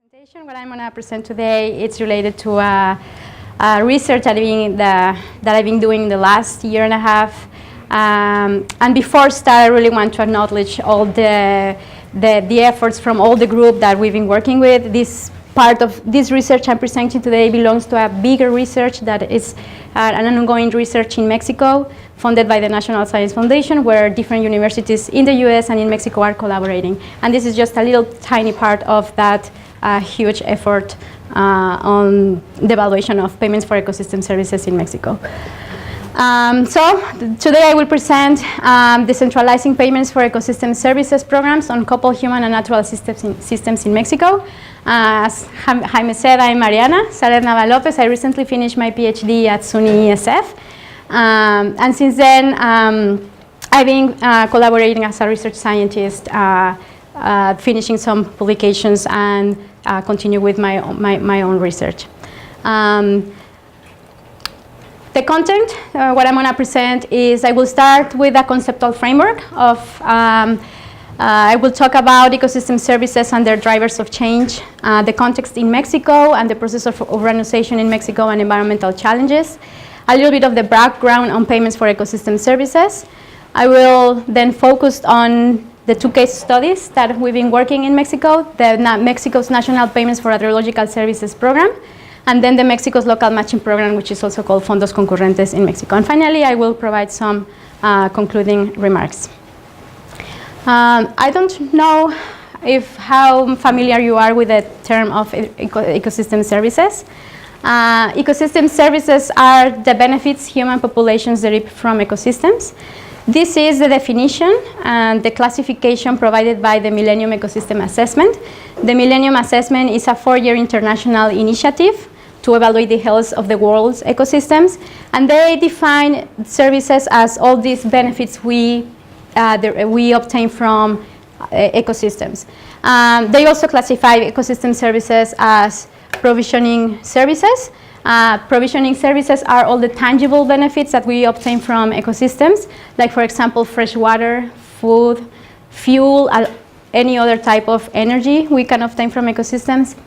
presentation. What I'm going to present today, it's related to research that I've been doing the last year and a half. And before start, I really want to acknowledge all the efforts from all the group that we've been working with. This part of this research I'm presenting today belongs to a bigger research that is an ongoing research in Mexico, funded by the National Science Foundation, where different universities in the US and in Mexico are collaborating. And this is just a little tiny part of that huge effort on the evaluation of payments for ecosystem services in Mexico. So today I will present Decentralizing Payments for Ecosystem Services programs on coupled human and natural systems in Mexico. As Jaime said, I'm Mariana Nava Lopez. I recently finished my PhD at SUNY ESF. And since then, I've been collaborating as a research scientist, finishing some publications and continue with my own research. The content, what I'm going to present is I will start with a conceptual framework of, I will talk about ecosystem services and their drivers of change, the context in Mexico and the process of urbanization in Mexico and environmental challenges, a little bit of the background on payments for ecosystem services. I will then focus on the two case studies that we've been working in Mexico, Mexico's National Payments for Hydrological Services program, and then the Mexico's Local Matching Program, which is also called Fondos Concurrentes in Mexico. And finally, I will provide some concluding remarks. I don't know how familiar you are with the term of ecosystem services. Ecosystem services are the benefits human populations derive from ecosystems. This is the definition and the classification provided by the Millennium Ecosystem Assessment. The Millennium Assessment is a 4-year international initiative to evaluate the health of the world's ecosystems, and they define services as all these benefits we obtain from ecosystems. They also classify ecosystem services as provisioning services. Provisioning services are all the tangible benefits that we obtain from ecosystems, like, for example, fresh water, food, fuel, any other type of energy we can obtain from ecosystems.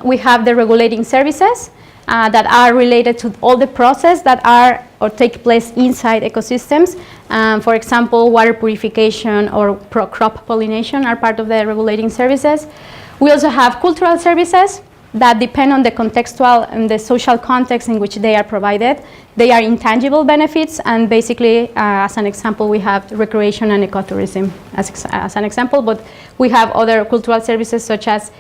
We have the regulating services that are related to all the processes that are or take place inside ecosystems. For example, water purification or crop pollination are part of the regulating services. We also have cultural services that depend on the contextual and the social context in which they are provided. They are intangible benefits, and basically, as an example, we have recreation and ecotourism as an example, but we have other cultural services such as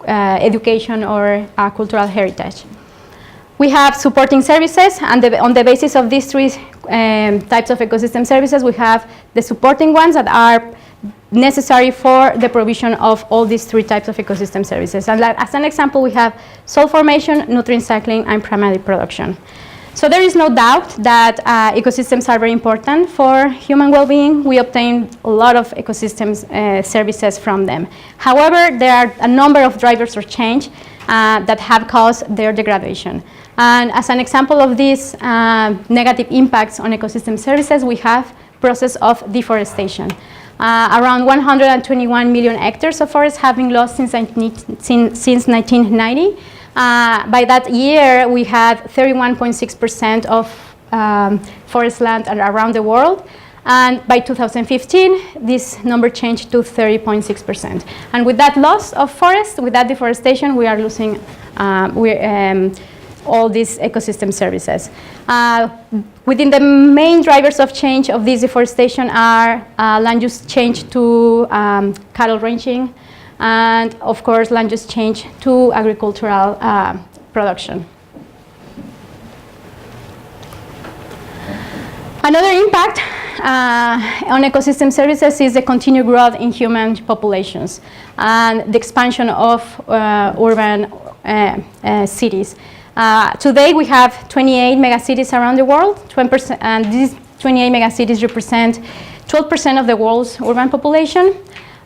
education or cultural heritage. We have supporting services, and on the basis of these three types of ecosystem services, we have the supporting ones that are necessary for the provision of all these three types of ecosystem services. And as an example, we have soil formation, nutrient cycling, and primary production. So there is no doubt that ecosystems are very important for human well-being. We obtain a lot of ecosystems services from them. However, there are a number of drivers of change that have caused their degradation. And as an example of these negative impacts on ecosystem services, we have process of deforestation. Around 121 million hectares of forest have been lost since 1990. By that year, we had 31.6% of forest land around the world. And by 2015, this number changed to 30.6%. And with that loss of forest, with that deforestation, we are losing all these ecosystem services. Within the main drivers of change of this deforestation are land use change to cattle ranching, and of course land use change to agricultural production. Another impact on ecosystem services is the continued growth in human populations and the expansion of urban cities. Today we have 28 megacities around the world, 20%, and these 28 megacities represent 12% of the world's urban population.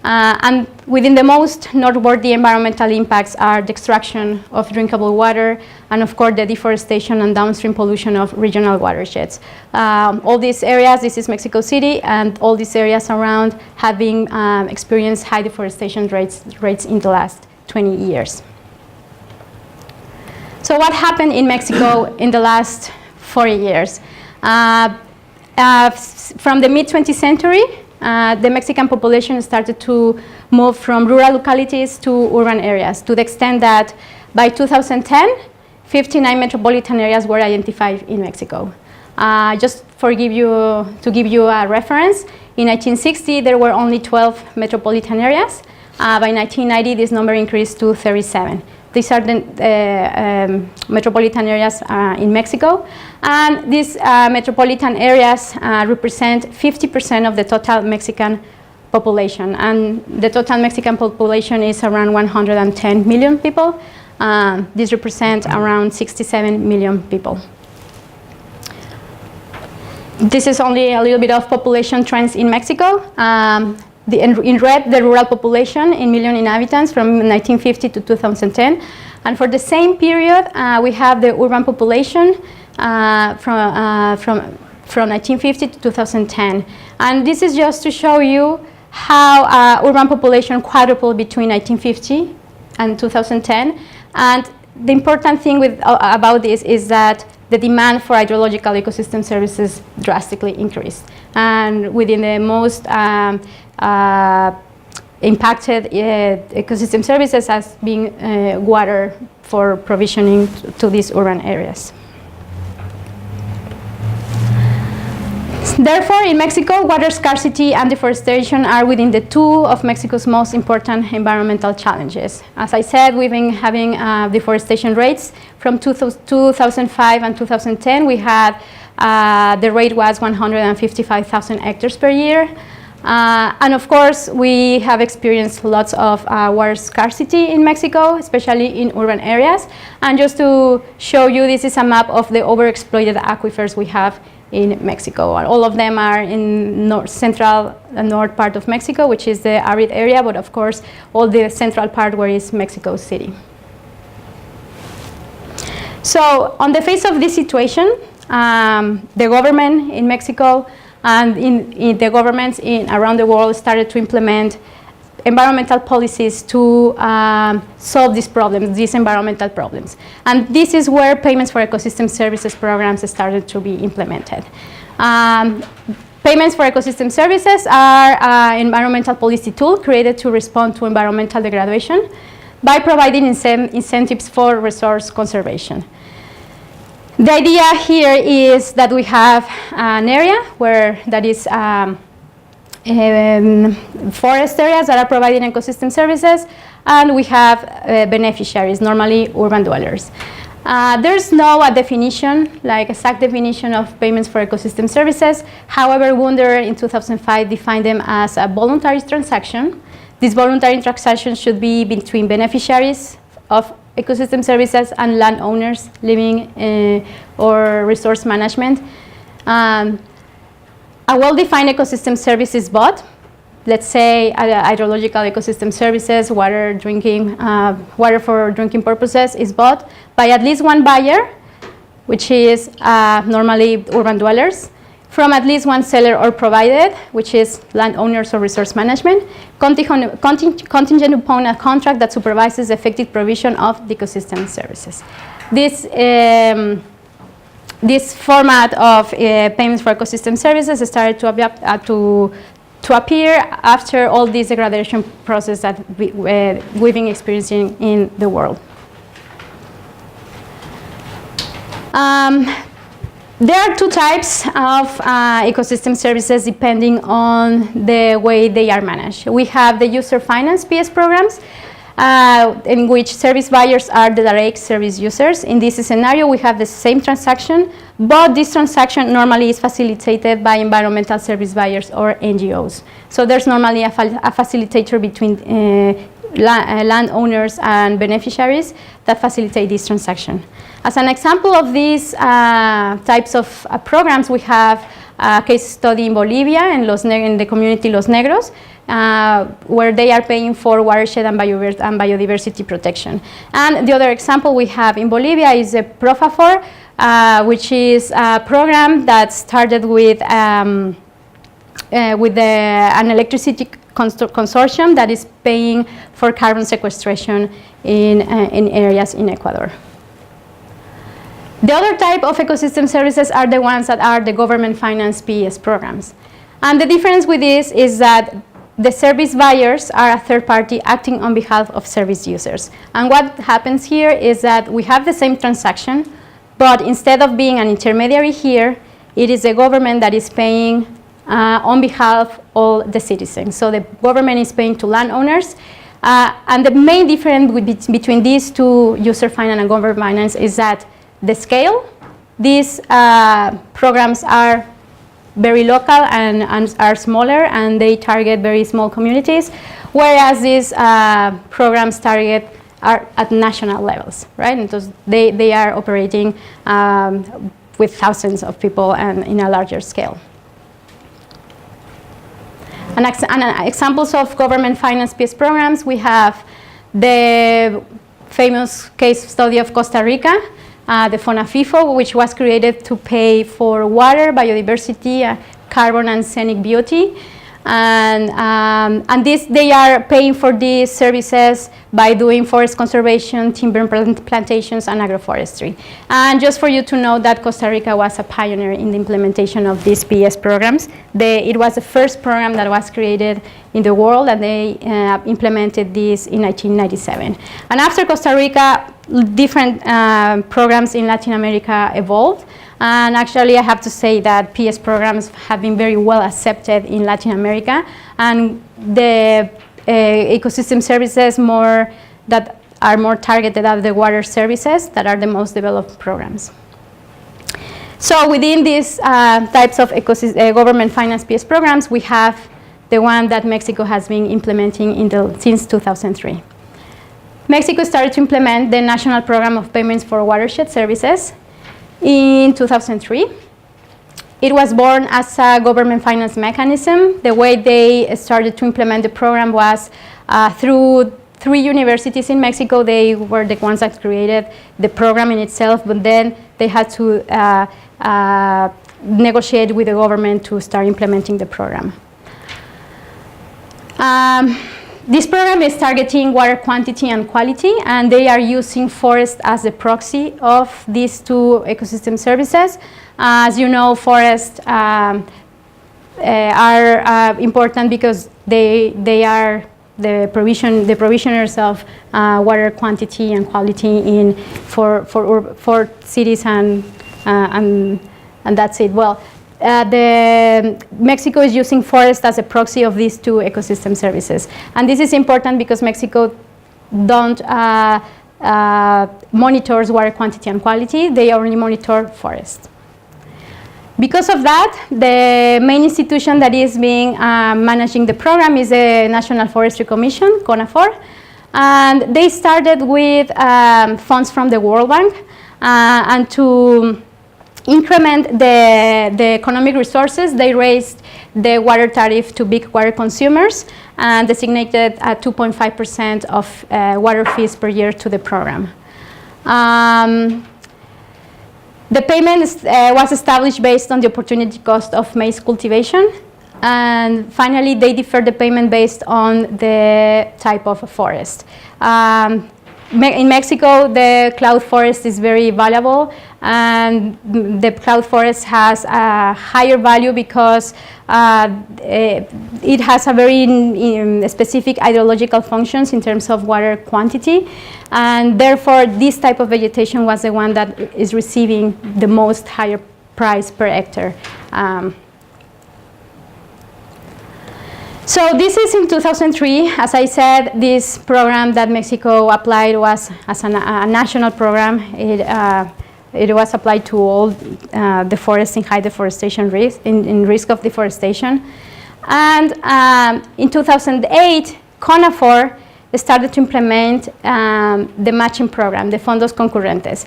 And within the most noteworthy environmental impacts are the extraction of drinkable water and, of course, the deforestation and downstream pollution of regional watersheds. All these areas, this is Mexico City, and all these areas around have been experienced high deforestation rates in the last 20 years. So what happened in Mexico in the last 40 years? From the mid-20th century, the Mexican population started to move from rural localities to urban areas, to the extent that by 2010, 59 metropolitan areas were identified in Mexico. Just to give you a reference, in 1960 there were only 12 metropolitan areas. By 1990 this number increased to 37. These are the metropolitan areas in Mexico, and these metropolitan areas represent 50% of the total Mexican population, and the total Mexican population is around 110 million people. This represents around 67 million people. This is only a little bit of population trends in Mexico. In red, the rural population in million inhabitants from 1950 to 2010. And for the same period, we have the urban population from 1950 to 2010. And this is just to show you how urban population quadrupled between 1950 and 2010. And the important thing about this is that the demand for hydrological ecosystem services drastically increased. And within the most impacted ecosystem services as being water for provisioning to these urban areas. Therefore, in Mexico, water scarcity and deforestation are within the two of Mexico's most important environmental challenges. As I said, we've been having deforestation rates from 2005 and 2010. We had the rate was 155,000 hectares per year. And of course, we have experienced lots of water scarcity in Mexico, especially in urban areas. And just to show you, this is a map of the overexploited aquifers we have in Mexico. All of them are in central and north part of Mexico, which is the arid area, but of course, all the central part where is Mexico City. So on the face of this situation, the government in Mexico and in the governments around the world started to implement environmental policies to solve these problems, these environmental problems. And this is where payments for ecosystem services programs started to be implemented. Payments for ecosystem services are an environmental policy tool created to respond to environmental degradation by providing incentives for resource conservation. The idea here is that we have an area where that is forest areas that are providing ecosystem services, and we have beneficiaries, normally urban dwellers. There's no definition, like exact definition of payments for ecosystem services. However, Wunder in 2005 defined them as a voluntary transaction. This voluntary transaction should be between beneficiaries of ecosystem services and landowners living or resource management. A well-defined ecosystem service is bought. Let's say hydrological ecosystem services, water for drinking purposes is bought by at least one buyer, which is normally urban dwellers, from at least one seller or provider, which is landowners or resource management, contingent upon a contract that supervises the effective provision of the ecosystem services. This format of payments for ecosystem services started to appear after all this degradation process that we've been experiencing in the world. There are two types of ecosystem services depending on the way they are managed. We have the user finance PS programs, in which service buyers are the direct service users. In this scenario, we have the same transaction, but this transaction normally is facilitated by environmental service buyers or NGOs. So there's normally a facilitator between landowners and beneficiaries that facilitate this transaction. As an example of these types of programs, we have a case study in Bolivia in the community Los Negros, where they are paying for watershed and biodiversity protection. And the other example we have in Bolivia is the Profafor, which is a program that started with with an electricity consortium that is paying for carbon sequestration in areas in Ecuador. The other type of ecosystem services are the ones that are the government financed PES programs. And the difference with this is that the service buyers are a third party acting on behalf of service users. And what happens here is that we have the same transaction, but instead of being an intermediary here, it is the government that is paying on behalf of all the citizens. So the government is paying to landowners. And the main difference between these two, user finance and government finance, is that the scale. These programs are very local and are smaller, and they target very small communities, whereas these programs are at national levels, right? And so they are operating with thousands of people and in a larger scale. And examples of government finance PES programs, we have the famous case study of Costa Rica, the FONAFIFO, which was created to pay for water, biodiversity, carbon, and scenic beauty. And they are paying for these services by doing forest conservation, timber plantations, and agroforestry. And just for you to know that Costa Rica was a pioneer in the implementation of these PES programs. It was the first program that was created in the world, and they implemented this in 1997. And after Costa Rica, different programs in Latin America evolved. And actually, I have to say that PES programs have been very well accepted in Latin America, and the ecosystem services that are more targeted at the water services that are the most developed programs. So within these types of government finance PES programs, we have the one that Mexico has been implementing since 2003. Mexico started to implement the National Program of Payments for Watershed Services in 2003. It was born as a government finance mechanism. The way they started to implement the program was through 3 universities in Mexico. They were the ones that created the program in itself, but then they had to negotiate with the government to start implementing the program. This program is targeting water quantity and quality, and they are using forest as the proxy of these two ecosystem services. As you know, forests are important because they are the provisioners of water quantity and quality for cities and that's it. Well, Mexico is using forest as a proxy of these two ecosystem services. And this is important because Mexico don't monitors water quantity and quality. They only monitor forest. Because of that, the main institution that is being managing the program is the National Forestry Commission, CONAFOR. And they started with funds from the World Bank and to increment the economic resources, they raised the water tariff to big water consumers and designated 2.5% of water fees per year to the program. The payment was established based on the opportunity cost of maize cultivation, and finally they deferred the payment based on the type of forest. In Mexico, the cloud forest is very valuable, and the cloud forest has a higher value because it has a very specific hydrological functions in terms of water quantity, and therefore this type of vegetation was the one that is receiving the most higher price per hectare. So this is in 2003. As I said, this program that Mexico applied was as a national program. It was applied to all the forests in high deforestation risk, in risk of deforestation. And in 2008, CONAFOR started to implement the matching program, the Fondos Concurrentes.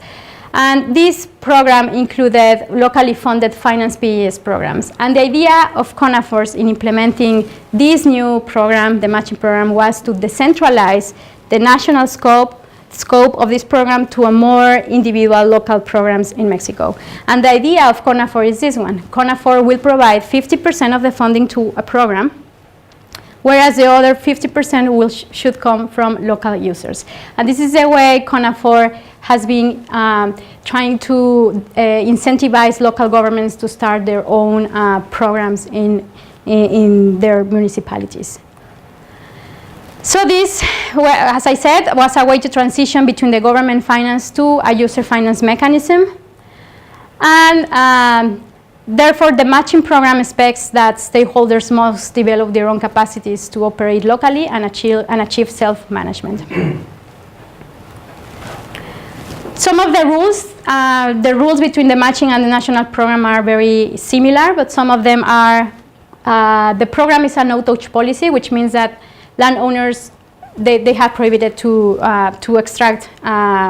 And this program included locally funded finance PES programs. And the idea of CONAFOR in implementing this new program, the matching program, was to decentralize the national scope scope of this program to a more individual local programs in Mexico. And the idea of CONAFOR is this one. CONAFOR will provide 50% of the funding to a program, whereas the other 50% should come from local users. And this is the way CONAFOR has been trying to incentivize local governments to start their own programs in their municipalities. So this, as I said, was a way to transition between the government finance to a user finance mechanism. And therefore, the matching program expects that stakeholders must develop their own capacities to operate locally and achieve self-management. Some of the rules between the matching and the national program are very similar, but some of them are, the program is a no-touch policy, which means that landowners, they have prohibited to extract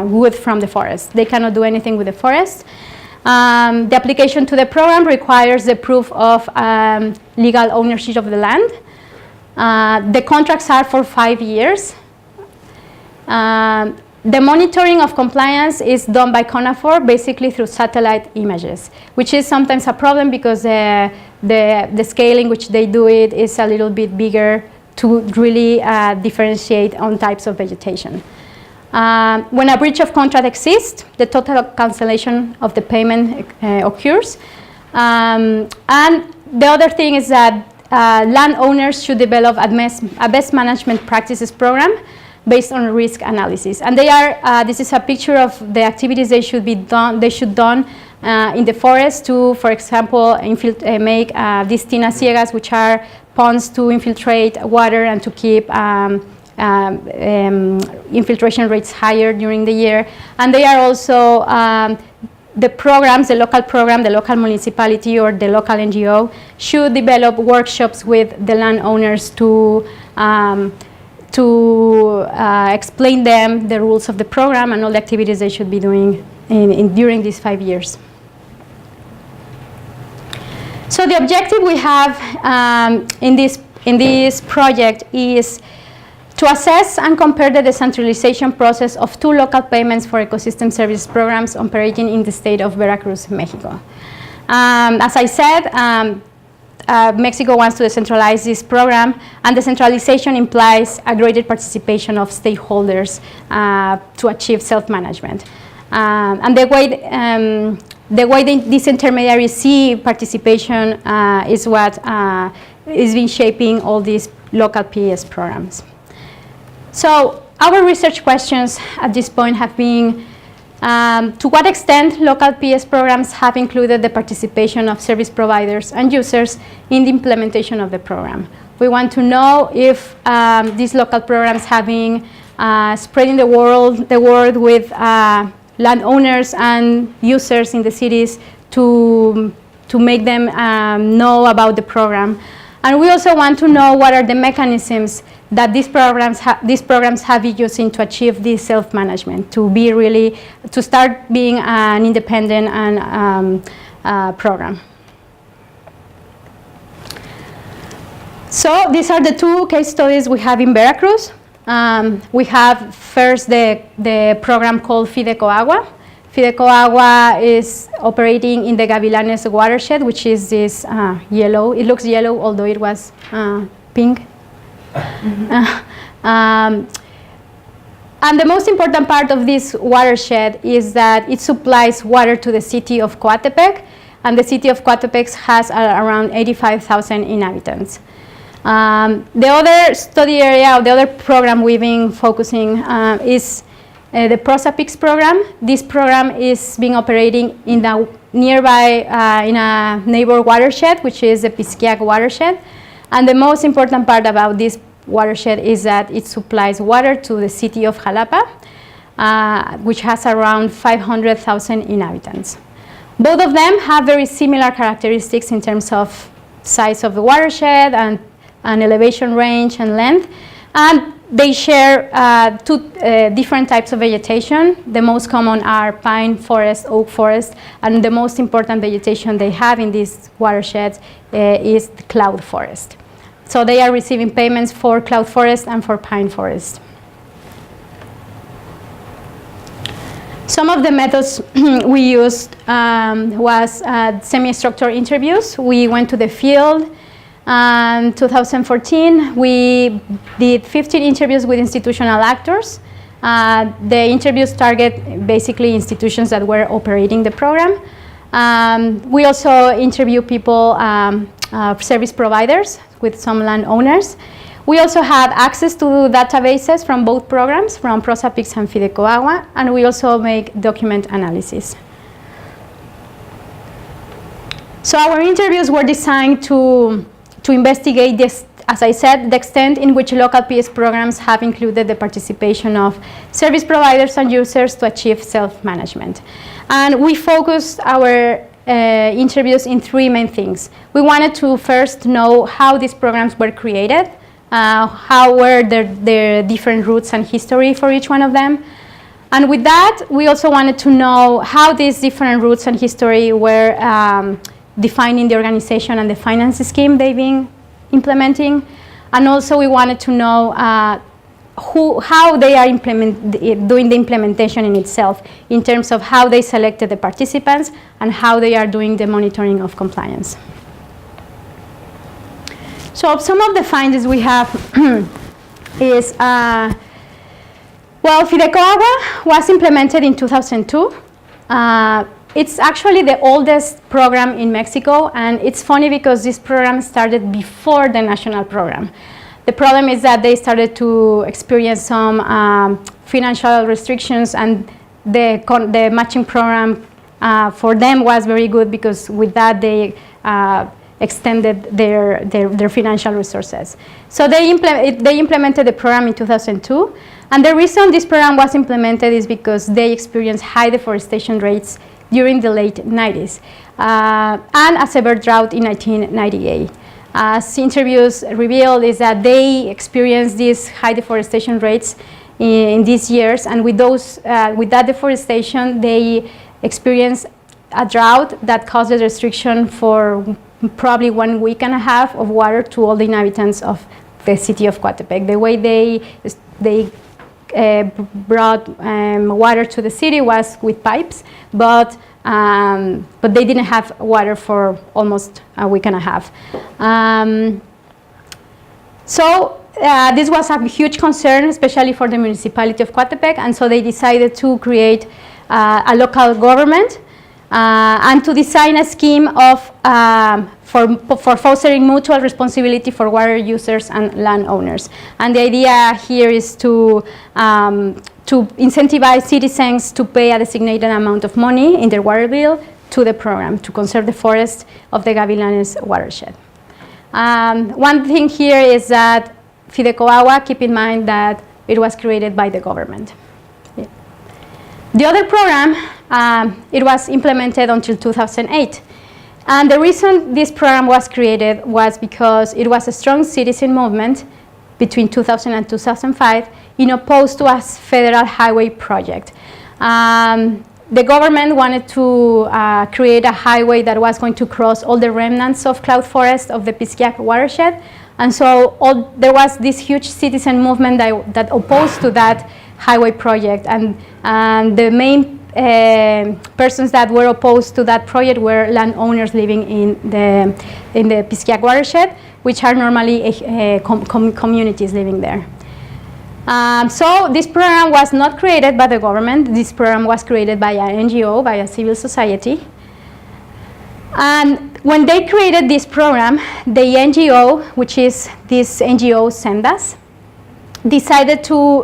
wood from the forest. They cannot do anything with the forest. The application to the program requires the proof of legal ownership of the land. The contracts are for 5 years. The monitoring of compliance is done by CONAFOR basically through satellite images, which is sometimes a problem because the scale in which they do it is a little bit bigger to really differentiate on types of vegetation. When a breach of contract exists, the total cancellation of the payment occurs. And the other thing is that landowners should develop a best management practices program based on risk analysis. And they are, this is a picture of the activities they should done in the forest to, for example, make these tinas ciegas, which are ponds to infiltrate water and to keep infiltration rates higher during the year. And they are also the programs, the local program, the local municipality or the local NGO should develop workshops with the landowners to explain them the rules of the program and all the activities they should be doing during these 5 years. So the objective we have in this project is to assess and compare the decentralization process of 2 local payments for ecosystem service programs operating in the state of Veracruz, Mexico. As I said, Mexico wants to decentralize this program, and decentralization implies a greater participation of stakeholders to achieve self-management. And the way these intermediaries see participation is what is been shaping all these local PS programs. So our research questions at this point have been, to what extent local PS programs have included the participation of service providers and users in the implementation of the program? We want to know if these local programs have been spreading the word with landowners and users in the cities to make them know about the program. And we also want to know what are the mechanisms that these programs have been using to achieve this self-management, to start being an independent program. So these are the 2 case studies we have in Veracruz. We have first the program called Fideco Agua. Fideco Agua is operating in the Gavilanes watershed, which is this yellow. It looks yellow, although it was pink. And the most important part of this watershed is that it supplies water to the city of Coatepec, and the city of Coatepec has around 85,000 inhabitants. The other study area, or the other program we've been focusing is the PROSAPIX program. This program is being operating in the nearby, in a neighbor watershed, which is the Pisquiac watershed. And the most important part about this watershed is that it supplies water to the city of Jalapa, which has around 500,000 inhabitants. Both of them have very similar characteristics in terms of size of the watershed and elevation range and length. And they share 2 different types of vegetation. The most common are pine forest, oak forest, and the most important vegetation they have in these watersheds is the cloud forest. So they are receiving payments for cloud forest and for pine forest. Some of the methods we used was semi-structured interviews. We went to the field. In 2014, we did 15 interviews with institutional actors. The interviews target basically institutions that were operating the program. We also interview people, service providers with some landowners. We also had access to databases from both programs, from PROSAPICS and Pirogova, and we also make document analysis. So our interviews were designed to investigate this, as I said, the extent in which local PS programs have included the participation of service providers and users to achieve self-management. And we focused our interviews in three main things. We wanted to first know how these programs were created, how were their different roots and history for each one of them. And with that, we also wanted to know how these different roots and history were defining the organization and the finance scheme they've been implementing. And also we wanted to know how they are doing the implementation in itself, in terms of how they selected the participants and how they are doing the monitoring of compliance. So some of the findings we have is, well, Pirogova was implemented in 2002. It's actually the oldest program in Mexico, and it's funny because this program started before the national program. The problem is that they started to experience some financial restrictions, and the matching program for them was very good because with that they extended their financial resources. So they implemented the program in 2002, and the reason this program was implemented is because they experienced high deforestation rates during the late 90s and a severe drought in 1998. As interviews revealed is that they experienced these high deforestation rates in these years, and with that deforestation they experienced a drought that causes restriction for probably 1.5 weeks of water to all the inhabitants of the city of Coatepec. The way they brought water to the city was with pipes, but they didn't have water for almost 1.5 weeks. So this was a huge concern, especially for the municipality of Coatepec, and so they decided to create a local government and to design a scheme of for fostering mutual responsibility for water users and landowners. And the idea here is to incentivize citizens to pay a designated amount of money in their water bill to the program to conserve the forest of the Gavilanes watershed. One thing here is that Pirogova, keep in mind that it was created by the government. Yeah. The other program, it was implemented until 2008. And the reason this program was created was because it was a strong citizen movement between 2000 and 2005 in opposed to a federal highway project. The government wanted to create a highway that was going to cross all the remnants of cloud forest of the Pisquiac watershed. And so there was this huge citizen movement that opposed to that highway project. And the main persons that were opposed to that project were landowners living in the Pisquiac watershed, which are normally communities living there. So this program was not created by the government. This program was created by an NGO, by a civil society. And when they created this program, the NGO, which is this NGO Sendas, decided to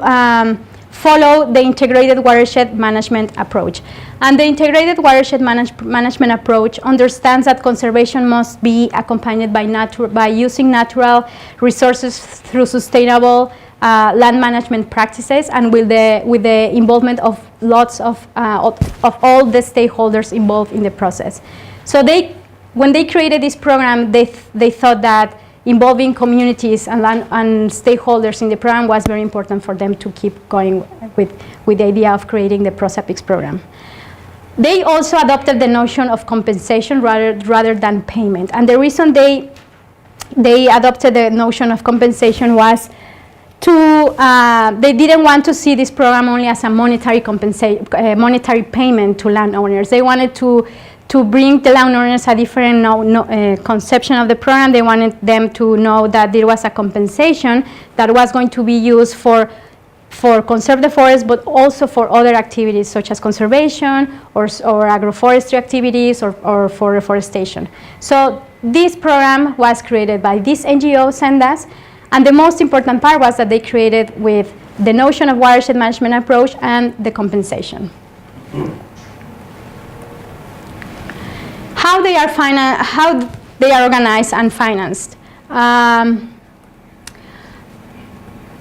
follow the integrated watershed management approach. And the integrated watershed management approach understands that conservation must be accompanied by using natural resources through sustainable land management practices, and with the involvement of lots of all the stakeholders involved in the process. So when they created this program, they thought that involving communities and stakeholders in the program was very important for them to keep going with the idea of creating the PROSAPICS program. They also adopted the notion of compensation rather than payment. And the reason they adopted the notion of compensation was they didn't want to see this program only as a monetary payment to landowners. They wanted to bring the landowners a different conception of the program. They wanted them to know that there was a compensation that was going to be used for conserve the forest, but also for other activities such as conservation or agroforestry activities or for reforestation. So this program was created by this NGO, Sendas, and the most important part was that they created with the notion of watershed management approach and the compensation. How they are organized and financed.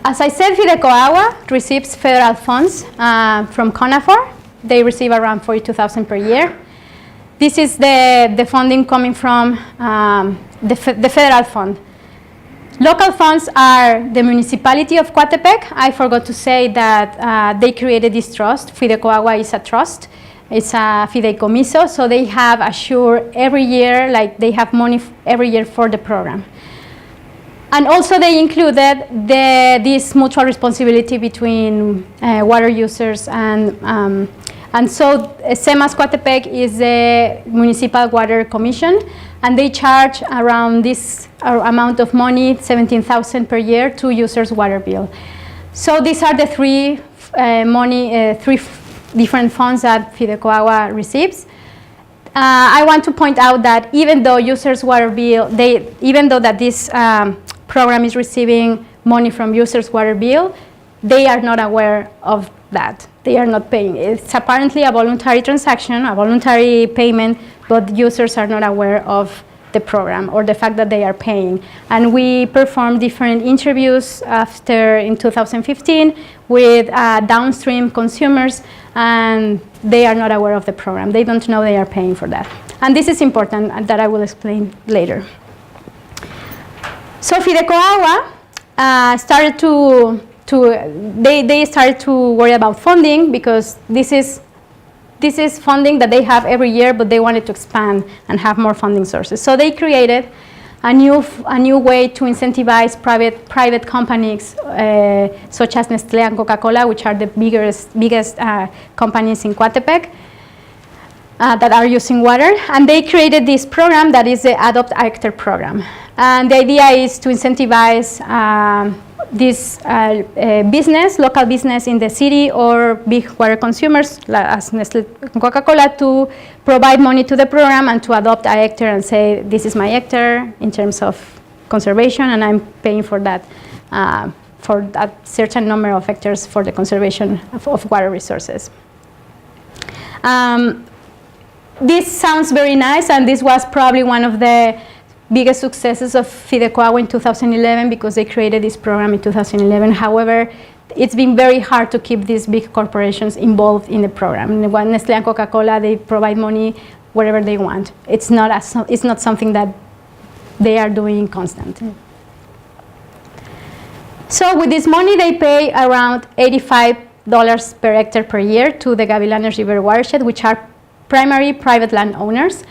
As I said, Fidecoagua receives federal funds from CONAFOR. They receive around $42,000 per year. This is the funding coming from the federal fund. Local funds are the municipality of Coatepec. I forgot to say that they created this trust. Fidecoagua is a trust. It's a fideicomiso, so they have assured every year, like they have money every year for the program. And also they included this mutual responsibility between water users and so SEMAS Coatepec is the Municipal Water Commission, and they charge around this amount of money, $17,000 per year, to users' water bill. So these are the three different funds that Fidecoagua receives. I want to point out that even though users' water bill, even though that this program is receiving money from users' water bill, they are not aware of that. They are not paying. It's apparently a voluntary transaction, a voluntary payment, but users are not aware of the program or the fact that they are paying. And we performed different interviews in 2015 with downstream consumers, and they are not aware of the program. They don't know they are paying for that. And this is important, and that I will explain later. So Fidecoagua started they started to worry about funding, because this is funding that they have every year, but they wanted to expand and have more funding sources. So they created a new way to incentivize private companies such as Nestlé and Coca-Cola, which are the biggest companies in Coatepec that are using water. And they created this program that is the Adopt a Hectare program. And the idea is to incentivize this local business in the city or big water consumers, as Nestlé and Coca-Cola, to provide money to the program and to adopt a hectare and say, this is my hectare in terms of conservation, and I'm paying for that, for a certain number of hectares for the conservation of water resources. This sounds very nice, and this was probably one of the biggest successes of Fidecoagua in 2011, because they created this program in 2011. However, it's been very hard to keep these big corporations involved in the program. When Nestlé and Coca-Cola, they provide money wherever they want. It's not something that they are doing constantly. So with this money, they pay around $85 per hectare per year to the Gavilanes River watershed, which are primary private landowners.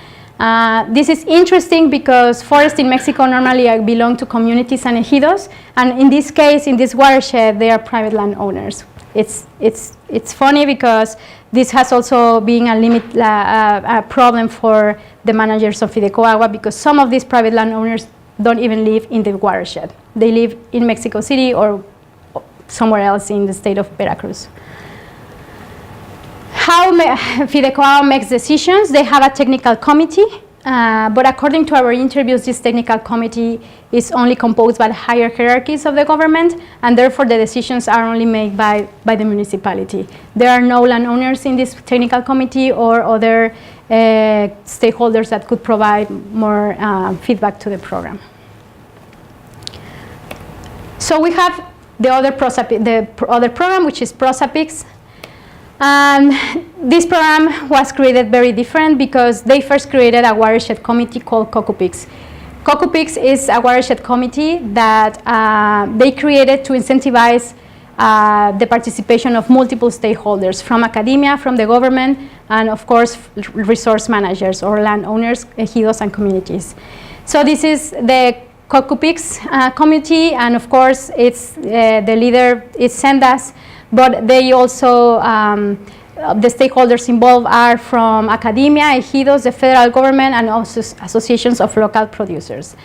This is interesting because forests in Mexico normally belong to communities and ejidos, and in this case, in this watershed, they are private landowners. It's funny because this has also been a problem for the managers of Fidecoagua, because some of these private landowners don't even live in the watershed. They live in Mexico City or somewhere else in the state of Veracruz. How Fidecoagua makes decisions? They have a technical committee, but according to our interviews, this technical committee is only composed by the higher hierarchies of the government, and therefore the decisions are only made by the municipality. There are no landowners in this technical committee or other stakeholders that could provide more feedback to the program. So we have the other program, which is PROSAPICS. And this program was created very different because they first created a watershed committee called COCOPICS. COCOPICS is a watershed committee that they created to incentivize the participation of multiple stakeholders from academia, from the government, and of course resource managers or landowners, ejidos, and communities. So this is the Cocupix community, and of course, it's the leader is Sendas, but they also the stakeholders involved are from academia, ejidos, the federal government, and also associations of local producers.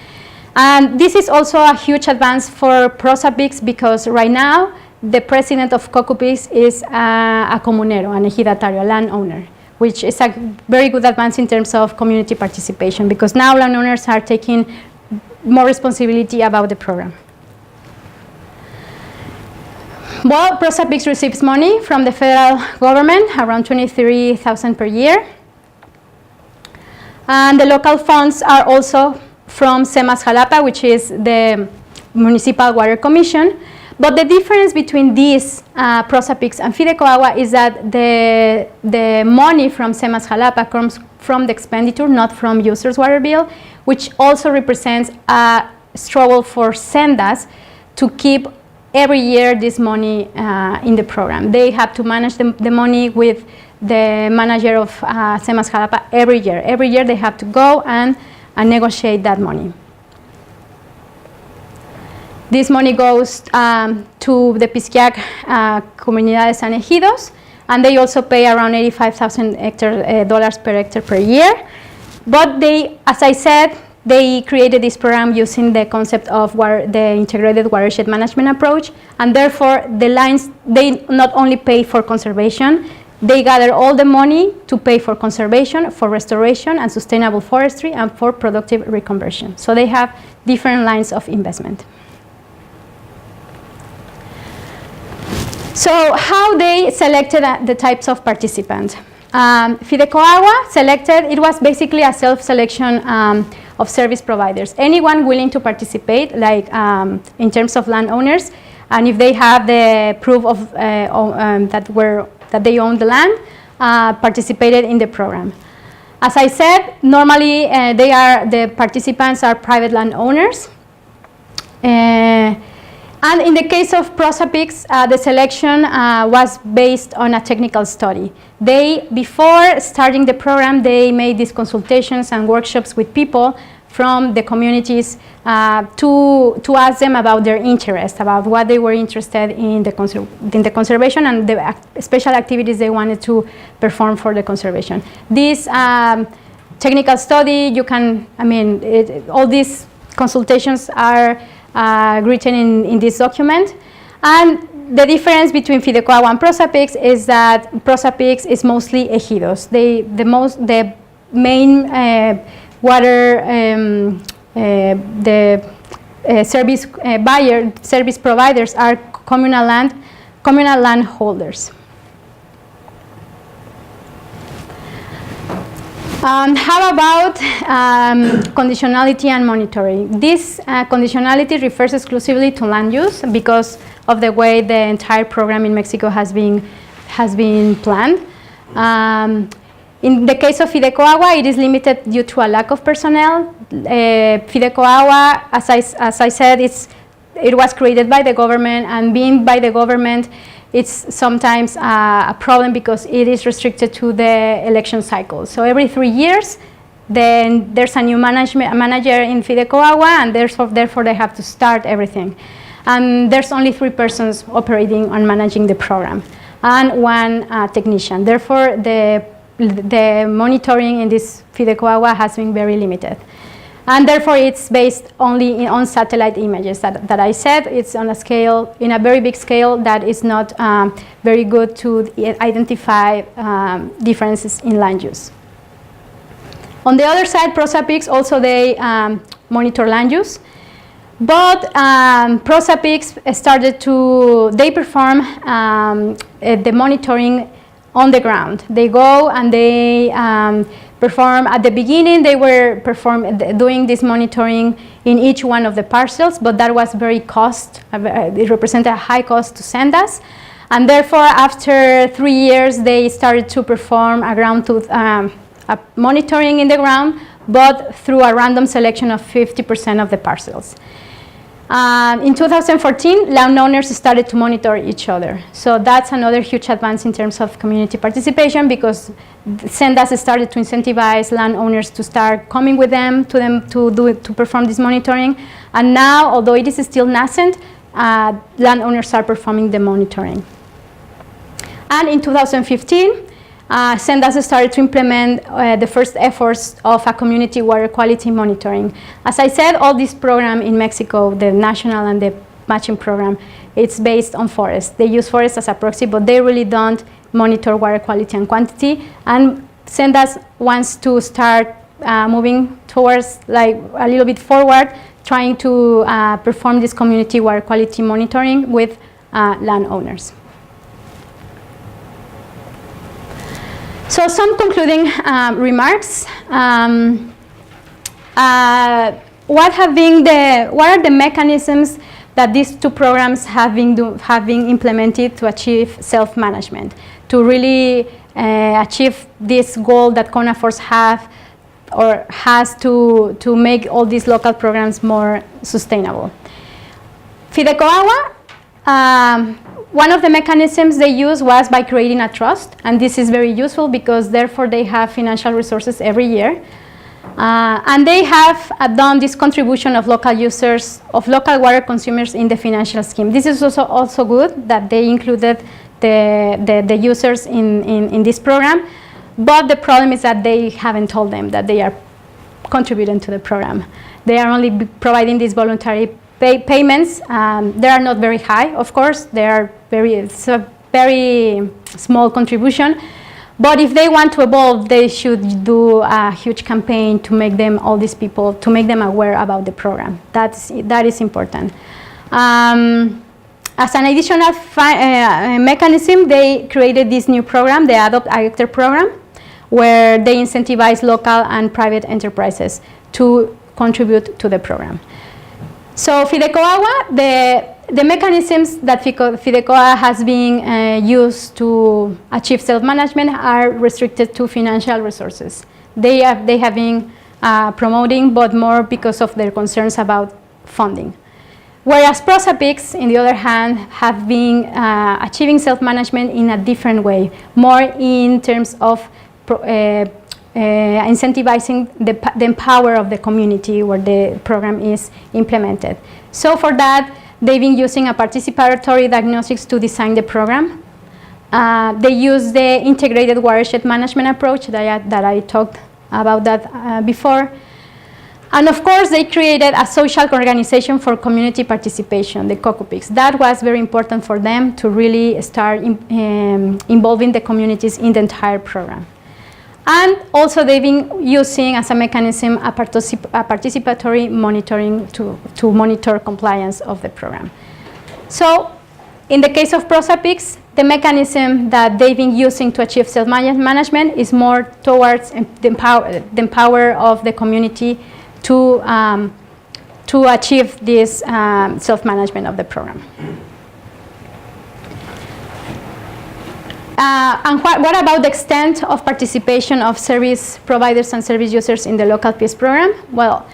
And this is also a huge advance for Prosapix because right now the president of Cocupix is a comunero, an ejidatario, a landowner, which is a very good advance in terms of community participation because now landowners are taking more responsibility about the program. Well, Prosapix receives money from the federal government, around $23,000 per year. And the local funds are also from SEMAS Jalapa, which is the Municipal Water Commission. But the difference between these Prosapix and Fidecoagua is that the money from SEMAS Jalapa comes from the expenditure, not from users' water bill, which also represents a struggle for Sendas to keep every year this money in the program. They have to manage the money with the manager of SEMAS Jalapa every year. Every year they have to go and negotiate that money. This money goes to the Pisquiac Comunidades and Ejidos, and they also pay around $85,000 per hectare per year. But they, as I said, they created this program using the concept of the integrated watershed management approach, and therefore the lines, they not only pay for conservation, they gather all the money to pay for conservation, for restoration and sustainable forestry, and for productive reconversion. So they have different lines of investment. So how they selected the types of participants. Fidecoagua selected, it was basically a self-selection of service providers. Anyone willing to participate, like in terms of landowners, and if they have the proof of that they own the land, participated in the program. As I said, normally the participants are private landowners. And in the case of Prosapix, the selection was based on a technical study. Before starting the program, they made these consultations and workshops with people from the communities to ask them about their interest, about what they were interested in the conservation and the special activities they wanted to perform for the conservation. This technical study, you can, all these consultations are written in this document. And the difference between Fidecoagua and Prosapix is that Prosapix is mostly ejidos. The main water, service providers are communal land holders. How about conditionality and monitoring? This conditionality refers exclusively to land use because of the way the entire program in Mexico has been planned. In the case of Fidecoagua, it is limited due to a lack of personnel. Fidecoagua, as I said, it was created by the government, and being by the government, it's sometimes a problem because it is restricted to the election cycle. So every 3 years, then there's a new manager in Fidecoagua, and therefore they have to start everything. And there's only 3 persons operating on managing the program, and 1 technician. Therefore, the monitoring in this Fidecoagua has been very limited. And therefore, it's based only on satellite images that I said. It's on a scale, in a very big scale, that is not very good to identify differences in land use. On the other side, Prosapix also they monitor land use, but Prosapix started they perform the monitoring on the ground. They go and they perform. At the beginning, they were doing this monitoring in each one of the parcels, but that was very it represented a high cost to Sendas. And therefore, after 3 years, they started to perform a monitoring in the ground, but through a random selection of 50% of the parcels. In 2014, landowners started to monitor each other. So that's another huge advance in terms of community participation, because SENDAS started to incentivize landowners to start coming with them to perform this monitoring. And now, although it is still nascent, landowners are performing the monitoring. And in 2015, SENDAS started to implement the first efforts of a community water quality monitoring. As I said, all this program in Mexico, the national and the matching program, it's based on forests. They use forests as a proxy, but they really don't monitor water quality and quantity. And SENDAS wants to start moving towards, like, a little bit forward, trying to perform this community water quality monitoring with landowners. So some concluding remarks. What are the mechanisms that these two programs have been implemented to achieve self-management, to really achieve this goal that CONAFORS has to make all these local programs more sustainable? Fidecoagua, one of the mechanisms they used was by creating a trust, and this is very useful because therefore they have financial resources every year. And they have done this contribution of local users, of local water consumers in the financial scheme. This is also good that they included the users in this program, but the problem is that they haven't told them that they are contributing to the program. They are only providing these voluntary payments. They are not very high, of course. It's a very small contribution. But if they want to evolve, they should do a huge campaign to make them, all these people, to make them aware about the program. That is important. As an additional mechanism, they created this new program, the Adopt a Hectare program, where they incentivize local and private enterprises to contribute to the program. So Fidecoagua, the mechanisms that Fidecoagua has been used to achieve self-management are restricted to financial resources. They have been promoting, but more because of their concerns about funding. Whereas PROSAPICs, on the other hand, have been achieving self-management in a different way, more in terms of incentivizing the power of the community where the program is implemented. So for that, they've been using a participatory diagnostics to design the program. They use the integrated watershed management approach that I talked about that before. And of course, they created a social organization for community participation, the COCOPICs. That was very important for them to really start involving the communities in the entire program. And also they've been using as a mechanism a participatory monitoring to monitor compliance of the program. So in the case of PROSAPICs, the mechanism that they've been using to achieve self-management is more towards the power of the community to achieve this self-management of the program. And what about the extent of participation of service providers and service users in the local peace program? Well,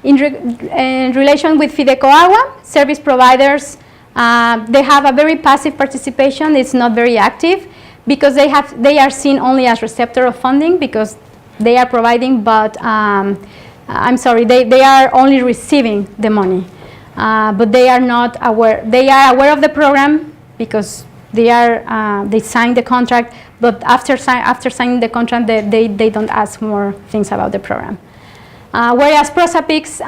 in relation with Fidecoagua, service providers, they have a very passive participation. It's not very active because they are seen only as receptor of funding because they are providing, but I'm sorry, they are only receiving the money, but they are not aware. They are aware of the program because they signed the contract, but after signing the contract, they don't ask more things about the program. Whereas PROSAPICs,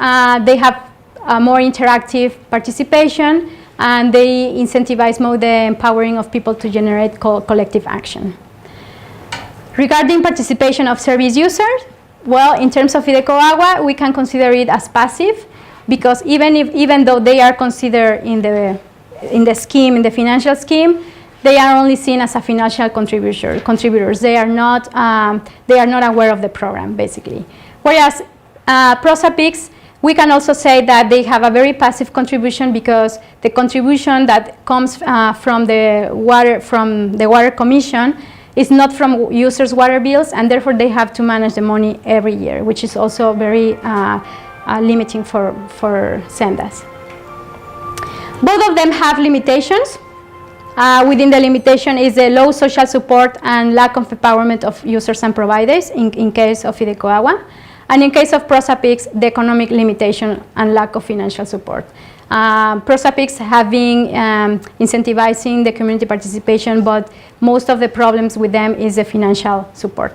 they have a more interactive participation, and they incentivize more the empowering of people to generate collective action. Regarding participation of service users, well, in terms of Fidecoagua, we can consider it as passive, because even though they are considered in the scheme, in the financial scheme, they are only seen as a financial contributors. They are not aware of the program, basically. Whereas PROSAPICs, we can also say that they have a very passive contribution because the contribution that comes from the Water Commission is not from users' water bills, and therefore they have to manage the money every year, which is also very limiting for sendas. Both of them have limitations. Within the limitation is the low social support and lack of empowerment of users and providers in case of Pirogova. And in case of ProSAPICS, the economic limitation and lack of financial support. ProSAPICS have been incentivizing the community participation, but most of the problems with them is the financial support.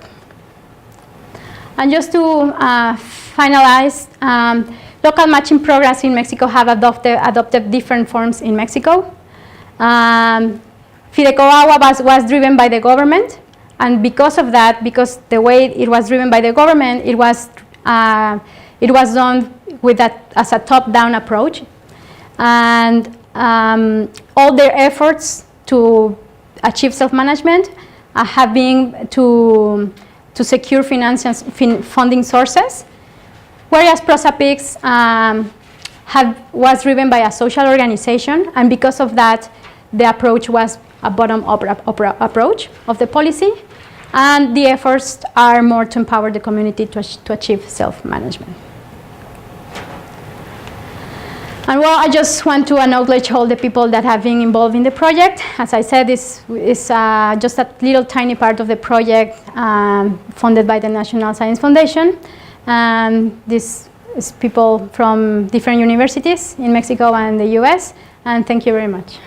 And just to finalize, local matching programs in Mexico have adopted different forms in Mexico. Pirogova was driven by the government, and because of that, because the way it was driven by the government, it was done with that as a top-down approach, and all their efforts to achieve self-management have been to secure funding sources, whereas ProSAPICS was driven by a social organization, and because of that, the approach was a bottom-up approach of the policy, and the efforts are more to empower the community to achieve self-management. And well, I just want to acknowledge all the people that have been involved in the project. As I said, this is just a little tiny part of the project funded by the National Science Foundation. And this is people from different universities in Mexico and the US. And thank you very much.